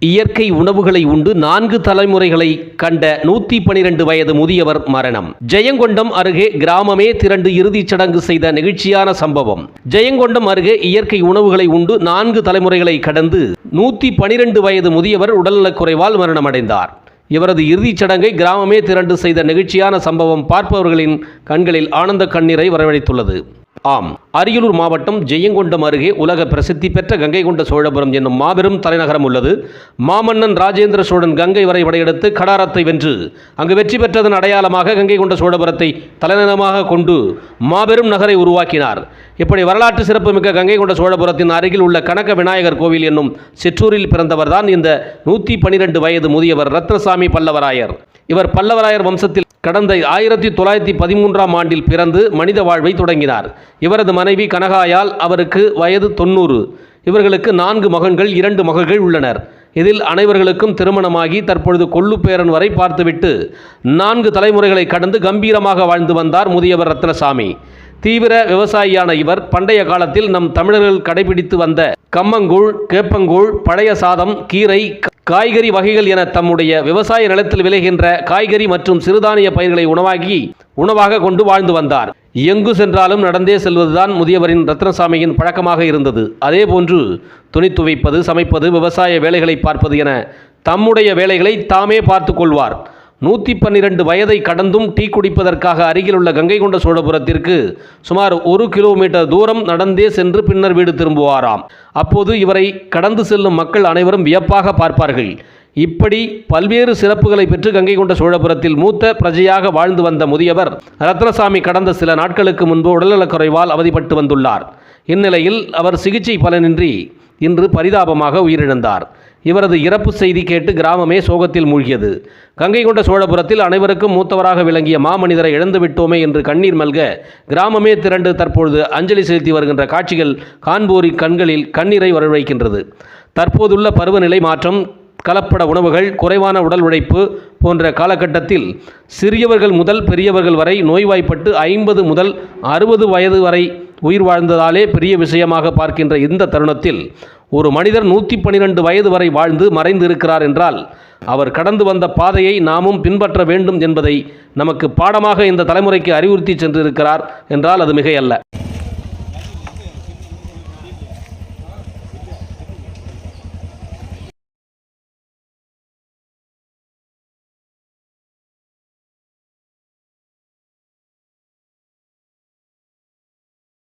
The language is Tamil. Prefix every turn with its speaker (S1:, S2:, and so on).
S1: இயற்கை உணவுகளை உண்டு 4 தலைமுறைகளை கண்ட 112 வயது முதியவர் மரணம். ஜெயங்கொண்டம் அருகே கிராமமே திரண்டு இறுதிச் சடங்கு செய்த நெகிழ்ச்சியான சம்பவம். ஜெயங்கொண்டம் அருகே இயற்கை உணவுகளை உண்டு 4 தலைமுறைகளை கடந்து 112 வயது முதியவர் உடல்நலக்குறைவால் மரணமடைந்தார். இவரது இறுதிச் சடங்கை கிராமமே திரண்டு செய்த நெகிழ்ச்சியான சம்பவம் பார்ப்பவர்களின் கண்களில் ஆனந்த கண்ணீரை வரவழைத்துள்ளது. ஆம், அரியலூர் மாவட்டம் ஜெயங்கொண்டம் அருகே உலக பிரசித்தி பெற்ற கங்கை கொண்ட சோழபுரம் என்னும் மாபெரும் தலைநகரம் உள்ளது. மாமன்னன் ராஜேந்திர சோழன் கங்கை வரை படையெடுத்து கடாரத்தை வென்று அங்கு வெற்றி பெற்றதன் அடையாளமாக கங்கை கொண்ட சோழபுரத்தை தலைநகரமாக கொண்டு மாபெரும் நகரை உருவாக்கினார். இப்படி வரலாற்று சிறப்புமிக்க கங்கை கொண்ட சோழபுரத்தின் அருகில் உள்ள கனக விநாயகர் கோவில் என்னும் சிற்றூரில் பிறந்தவர்தான் இந்த 112 வயது முதியவர் ரத்னசாமி பல்லவராயர். இவர் பல்லவராயர் வம்சத்தில் கடந்த 1913ஆம் ஆண்டில் பிறந்து மனித வாழ்வை தொடங்கினார். இவரது மனைவி கனகாயால் அவருக்கு வயது 90. இவர்களுக்கு 4 மகன்கள் 2 மகள்கள் உள்ளனர். இதில் அனைவர்களுக்கும் திருமணமாகி தற்பொழுது கொள்ளுப்பேரன் வரை பார்த்துவிட்டு 4 தலைமுறைகளை கடந்து கம்பீரமாக வாழ்ந்து வந்தார் முதியவர் ரத்னசாமி. தீவிர விவசாயியான இவர் பண்டைய காலத்தில் நம் தமிழர்கள் கடைபிடித்து வந்த கம்மங்கூழ், கேப்பங்கூழ், பழைய சாதம், கீரை, காய்கறி வகைகள் என தம்முடைய விவசாய நிலத்தில் விளைகின்ற காய்கறி மற்றும் சிறுதானிய பயிர்களை உணவாக கொண்டு வாழ்ந்து வந்தார். எங்கு சென்றாலும் நடந்தே செல்வதுதான் முதியவரின் ரத்னசாமியின் பழக்கமாக இருந்தது. அதேபோன்று துணி துவைப்பது, சமைப்பது, விவசாய வேலைகளை பார்ப்பது என தம்முடைய வேலைகளை தாமே பார்த்து கொள்வார். 112 வயதை கடந்தும் டீ குடிப்பதற்காக அருகிலுள்ள கங்கை கொண்ட சோழபுரத்திற்கு சுமார் 1 கிலோமீட்டர் தூரம் நடந்தே சென்று பின்னர் வீடு திரும்புவாராம். அப்போது இவரை கடந்து செல்லும் மக்கள் அனைவரும் வியப்பாக பார்ப்பார்கள். இப்படி பல்வேறு சிறப்புகளை பெற்று கங்கை கொண்ட சோழபுரத்தில் மூத்த பிரஜையாக வாழ்ந்து வந்த முதியவர் ரத்னசாமி கடந்த சில நாட்களுக்கு முன்பு உடல்நலக்குறைவால் அவதிப்பட்டு வந்துள்ளார். இந்நிலையில் அவர் சிகிச்சை பலனின்றி இன்று பரிதாபமாக உயிரிழந்தார். இவரது இறப்பு செய்தி கேட்டு கிராமமே சோகத்தில் மூழ்கியது. கங்கை கொண்ட சோழபுரத்தில் அனைவருக்கும் மூத்தவராக விளங்கிய மாமனிதரை இழந்துவிட்டோமே என்று கண்ணீர் மல்க கிராமமே திரண்டு தற்பொழுது அஞ்சலி செலுத்தி வருகின்ற காட்சிகள் காண்போரின் கண்களில் கண்ணீரை வரவழைக்கின்றது. தற்போதுள்ள பருவநிலை மாற்றம், கலப்பட உணவுகள், குறைவான உடல் உழைப்பு போன்ற காலகட்டத்தில் சிறியவர்கள் முதல் பெரியவர்கள் வரை நோய்வாய்ப்பட்டு 50 முதல் 60 வயது வரை உயிர் வாழ்ந்ததாலே பெரிய விஷயமாக பார்க்கின்ற இந்த தருணத்தில் ஒரு மனிதர் 112 வயது வரை வாழ்ந்து மறைந்து இருக்கிறார் என்றால் அவர் கடந்து வந்த பாதையை நாமும் பின்பற்ற வேண்டும் என்பதை நமக்கு பாடமாக இந்த தலைமுறைக்கு அறிவுறுத்தி சென்றிருக்கிறார் என்றால் அது மிகையல்ல.